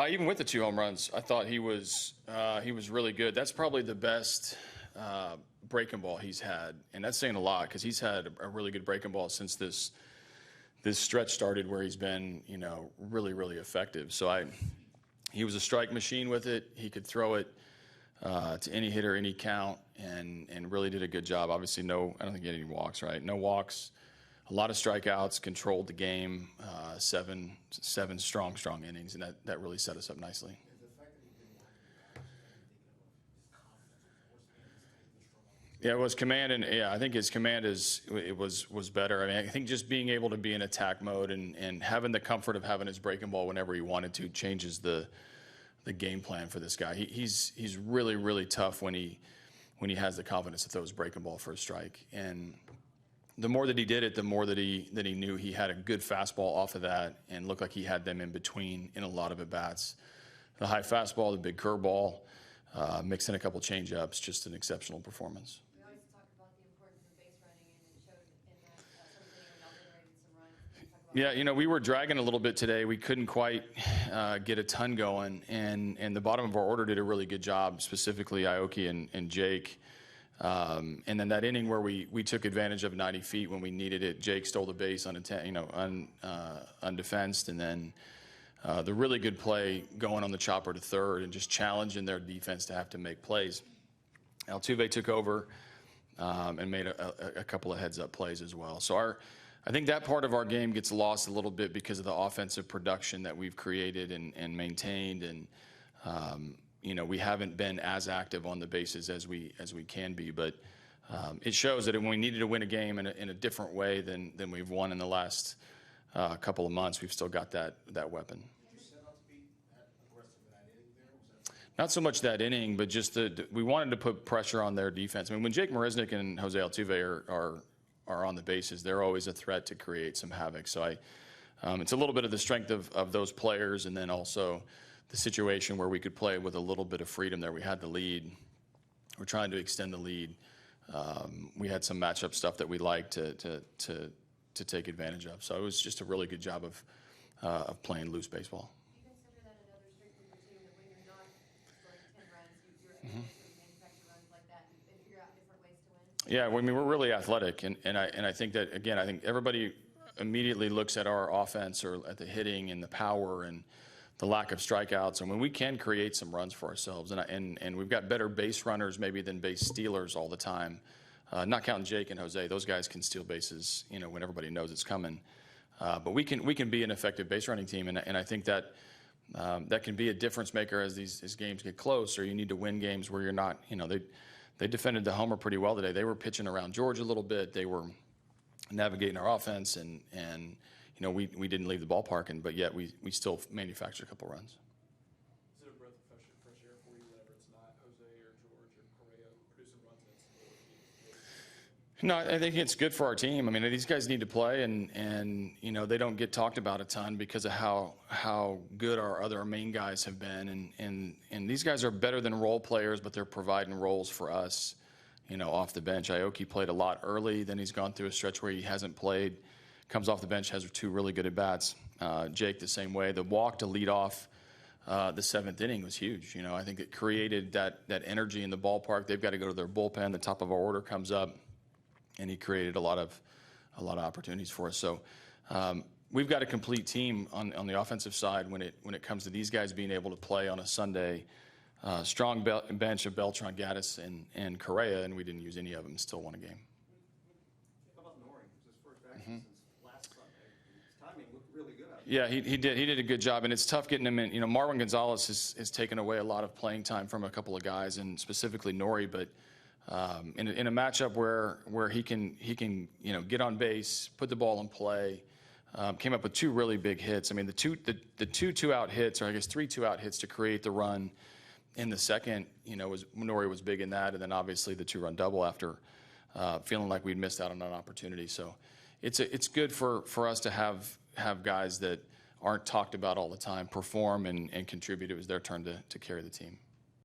Even with the 2 home runs, I thought he was really good. That's probably the best breaking ball he's had, and that's saying a lot because he's had a really good breaking ball since this stretch started, where he's been really, really effective. So he was a strike machine with it. He could throw it to any hitter, any count, and really did a good job. Obviously, I don't think he had any walks, right? No walks. A lot of strikeouts, controlled the game, seven strong innings, and that really set us up nicely. Yeah, it was command, and I think his command was better. I mean, I think just being able to be in attack mode and having the comfort of having his breaking ball whenever he wanted to changes the game plan for this guy. He's really, really tough when he has the confidence to throw his breaking ball for a strike. And the more that he did it, the more that he knew he had a good fastball off of that, and looked like he had them in between in a lot of at bats. The high fastball, the big curveball, mixed in a couple change-ups, just an exceptional performance. We always talk about the importance of base running, and it showed in that seventh inning when y'all generated some runs. Yeah, we were dragging a little bit today. We couldn't quite get a ton going, and the bottom of our order did a really good job, specifically Aoki and Jake. And then that inning where we took advantage of 90 feet when we needed it, Jake stole the base undefensed, and then the really good play going on the chopper to third and just challenging their defense to have to make plays. Altuve took over and made a couple of heads-up plays as well. So I think that part of our game gets lost a little bit because of the offensive production that we've created and maintained, and we haven't been as active on the bases as we can be. But it shows that when we needed to win a game in a different way than we've won in the last couple of months, we've still got that weapon. Did you set out to be that aggressive in that inning there? Not so much that inning, but just we wanted to put pressure on their defense. I mean, when Jake Marisnick and Jose Altuve are on the bases, they're always a threat to create some havoc. So it's a little bit of the strength of those players, and then also the situation where we could play with a little bit of freedom there. We had the lead. We're trying to extend the lead. We had some matchup stuff that we liked to take advantage of. So it was just a really good job of playing loose baseball. Do you consider that another strength of your team, that when you're not scoring 10 runs, you're able to manufacture runs like that and figure out different ways to win? Yeah, we're really athletic, and I think that, again, I think everybody immediately looks at our offense or at the hitting and the power and the lack of strikeouts, and when we can create some runs for ourselves, and we've got better base runners maybe than base stealers all the time. Not counting Jake and Jose; those guys can steal bases, when everybody knows it's coming. But we can be an effective base running team, and I think that that can be a difference maker as these games get close, or you need to win games where you're not. They defended the homer pretty well today. They were pitching around George a little bit. They were navigating our offense, and we didn't leave the ballpark, but yet we still manufactured a couple runs. Is it a breath of fresh air for you whenever it's not Jose or George or Correa producing runs and it's No, I think it's good for our team. I mean, these guys need to play, and they don't get talked about a ton because of how good our other main guys have been, and these guys are better than role players, but they're providing roles for us, off the bench. Aoki played a lot early, then he's gone through a stretch where he hasn't played. Comes off the bench, has 2 really good at-bats. Jake the same way. The walk to lead off the 7th inning was huge. I think it created that energy in the ballpark. They've got to go to their bullpen. The top of our order comes up, and he created a lot of opportunities for us. So we've got a complete team on the offensive side when it comes to these guys being able to play on a Sunday. Strong bench of Beltran, Gaddis, and Correa, and we didn't use any of them. Still won a game. How about Nori? It was his first action since last Sunday. His timing looked really good out Yeah, there. he did a good job, and it's tough getting him in. Marwin Gonzalez has taken away a lot of playing time from a couple of guys, and specifically Nori. But in a matchup where he can get on base, put the ball in play, came up with 2 really big hits. I mean, the two 2-out hits, or I guess 3 2-out hits to create the run in the second. Nori was big in that, and then obviously the 2-run double after feeling like we'd missed out on an opportunity. So it's good for us to have guys that aren't talked about all the time perform and contribute. It was their turn to carry the team.